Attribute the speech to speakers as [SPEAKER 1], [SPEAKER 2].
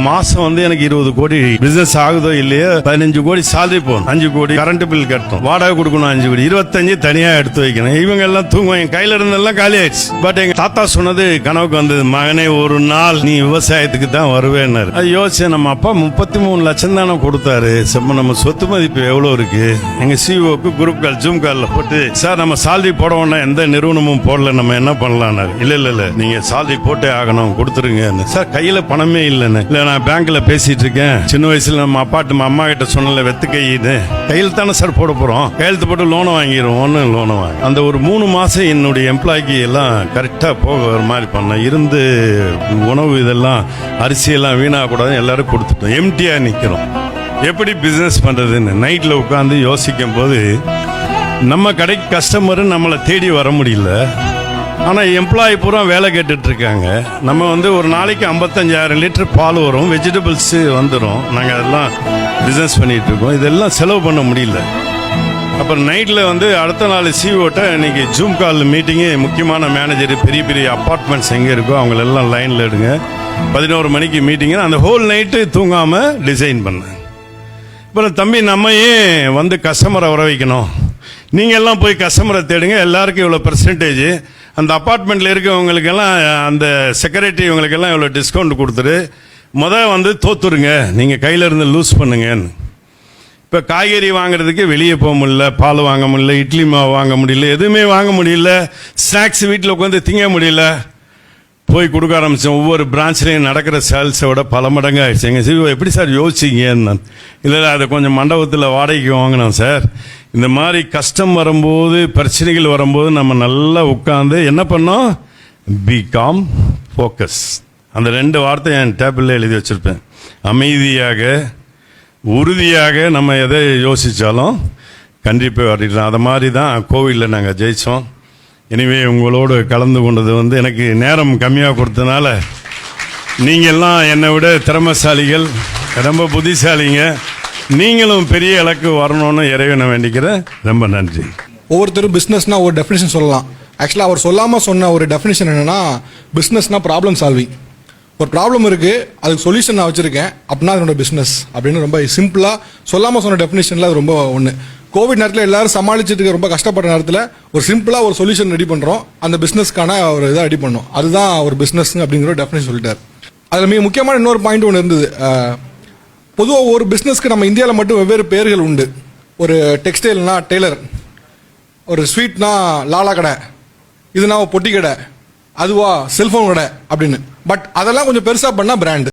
[SPEAKER 1] மாசம் வந்து எனக்கு 20 கோடி பிசினஸ் ஆகுதோ இல்லையோ 15 கோடி salary போகணும், 5 கோடி கரண்ட் பில் கட்டணும், வாடகை கொடுக்கணும் 5 கோடி, 25 தனியா எடுத்து வைக்கணும். இவங்க எல்லாம் தூங்குவாங்க, என் கையில இருந்தெல்லாம் காலி ஆயிடுச்சு. பட் எங்க தாத்தா சொன்னது கனவுக்கு வந்தது, மகனே ஒரு நாள் நீ விவசாயத்துக்கு தான் வருவேன்னாரு. அது யோசிச்சு நம்ம அப்பா 33 லட்சம் தானே கொடுத்தாரு, நம்ம சொத்து மதிப்பு எவ்வளவு இருக்கு. எங்க சிஓக்கு குரூப் கால் ஜூம் கால்ல போட்டு, சார் நம்ம salary போட வேண்டாம், எந்த நிறுவனமும் போடல, நம்ம என்ன பண்ணலாம்னாரு. இல்ல நீங்க salary போட்டே ஆகணும், கொடுத்துருங்க. சார் கையில பணமே இல்லைன்னு. இல்ல நான் பேங்க்ல பேசிட்டு இருக்கேன், சின்ன வயசுல நம்ம அம்மா கிட்ட சொன்னல வெத்து கையின்னு, கையில் தானே சார் போட போறோம், கையெழுத்து போட்டு லோனை வாங்கிடுவோம். லோனை வாங்கி அந்த ஒரு 3 மாசம் என்னுடைய எம்ப்ளாய்க்கு எல்லாம் கரெக்டா போகிற மாதிரி பண்ண இருந்து, உணவு இதெல்லாம் அரிசியெல்லாம் வீணாகக்கூடாது எல்லாரும் கொடுத்துட்டோம். எம்டியா நிக்கிறோம். எப்படி பிசினஸ் பண்றதுன்னு நைட்ல உட்காந்து யோசிக்கும் போது, நம்ம கடைக்கு கஸ்டமர் நம்மளை தேடி வர முடியல, ஆனால் எம்ப்ளாயி பூரா வேலை கேட்டுட்டு இருக்காங்க. நம்ம வந்து ஒரு நாளைக்கு 55,000 லிட்டர் பால் வரும், வெஜிடபிள்ஸ் வந்துடும், நாங்கள் அதெல்லாம் பிஸ்னஸ் பண்ணிட்டு இருக்கோம். இதெல்லாம் செலவு பண்ண முடியல. அப்புறம் நைட்டில் வந்து அடுத்த நாள் சிஓட்ட இன்னைக்கு ஜூம் கால் மீட்டிங்கு, முக்கியமான மேனேஜர், பெரிய பெரிய அப்பார்ட்மெண்ட்ஸ் எங்கே இருக்கோ அவங்களெல்லாம் லைனில் எடுங்க, 11 மணிக்கு மீட்டிங்கு. அந்த ஹோல் நைட்டு தூங்காமல் டிசைன் பண்ணேன். அப்புறம் தம்பி நம்ம ஏன் வந்து கஸ்டமரை வர வைக்கணும், நீங்கள் எல்லாம் போய் கஸ்டமரை தேடுங்க, எல்லாருக்கும் இவ்வளோ பெர்சன்டேஜ், அந்த அப்பார்ட்மெண்ட்டில் இருக்கவங்களுக்கெல்லாம் அந்த செக்ரட்டரி இவங்களுக்கெல்லாம் இவ்வளோ டிஸ்கவுண்ட் கொடுத்துரு, வந்து தோத்துருங்க, நீங்கள் கையில் இருந்து லூஸ் பண்ணுங்கன்னு. இப்போ காய்கறி வாங்குறதுக்கு வெளியே போக முடியல, பால் வாங்க முடியல, இட்லி மாவு வாங்க முடியல, எதுவுமே வாங்க முடியல, ஸ்நாக்ஸ் வீட்டில் உட்காந்து திங்க முடியல. போய் கொடுக்க ஆரம்பித்தோம். ஒவ்வொரு பிரான்ச்லேயும் நடக்கிற சேல்ஸை விட பல மடங்கு ஆயிடுச்சு. எங்கள் சிவா எப்படி சார் யோசிச்சிங்கன்னு. இல்லை அதை கொஞ்சம் மண்டபத்தில் வாடகைக்கு வாங்கினோம் சார். இந்த மாதிரி கஷ்டம் வரும்போது, பிரச்சனைகள் வரும்போது நம்ம நல்லா உட்காந்து என்ன பண்ணோம், பி காம், ஃபோக்கஸ். அந்த 2 வார்த்தை என் டேபிளில் எழுதி வச்சுருப்பேன். அமைதியாக, உறுதியாக நம்ம எதை யோசித்தாலும் கண்டிப்பாக வரையிடலாம். அது மாதிரி தான் கோவிலில் நாங்கள் ஜெயித்தோம். எனவே உங்களோடு கலந்து கொண்டது வந்து எனக்கு நேரம் கம்மியாக கொடுத்தனால, நீங்கள்லாம் என்னை விட திறமைசாலிகள், ரொம்ப புத்திசாலிங்க, நீங்களும் பெரிய இலக்கு வரணும்னு இறைவனை வேண்டிக்கிறேன். ரொம்ப நன்றி.
[SPEAKER 2] ஒவ்வொருத்தரும் பிஸ்னஸ்னா ஒரு டெஃபினேஷன் சொல்லலாம். ஆக்சுவலாக அவர் சொல்லாமல் சொன்ன ஒரு டெஃபினேஷன் என்னென்னா, பிஸ்னஸ்னா ப்ராப்ளம் சால்விங். ஒரு ப்ராப்ளம் இருக்குது, அதுக்கு சொல்யூஷன் நான் வச்சுருக்கேன், அப்படின்னா அதனோட பிஸ்னஸ் அப்படின்னு ரொம்ப சிம்பிளாக சொல்லாமல் சொன்ன டெஃபினேஷனில் அது ரொம்ப ஒன்று. கோவிட் நேரத்தில் எல்லாரும் சமாளிச்சுட்டு இருக்க ரொம்ப கஷ்டப்படுற நேரத்தில் ஒரு சிம்பிளாக ஒரு சொல்யூஷன் ரெடி பண்ணுறோம், அந்த பிஸ்னஸ்க்கான ஒரு இதை ரெடி பண்ணோம், அதுதான் ஒரு பிஸ்னஸ் அப்படிங்கிற ஒரு டெஃபினேஷன் சொல்லிட்டார். அதில் மிக முக்கியமான இன்னொரு பாயிண்ட் ஒன்று இருந்தது. பொதுவாக ஒரு பிஸ்னஸ்க்கு நம்ம இந்தியாவில் மட்டும் வெவ்வேறு பெயர்கள் உண்டு. ஒரு டெக்ஸ்டைல்னா டெய்லர், ஒரு ஸ்வீட்னா லாலா கடை, இதுனா பொட்டி கடை, அதுவா செல்ஃபோன் கடை அப்படின்னு. பட் அதெல்லாம் கொஞ்சம் பெருசாக பண்ணால் பிராண்டு.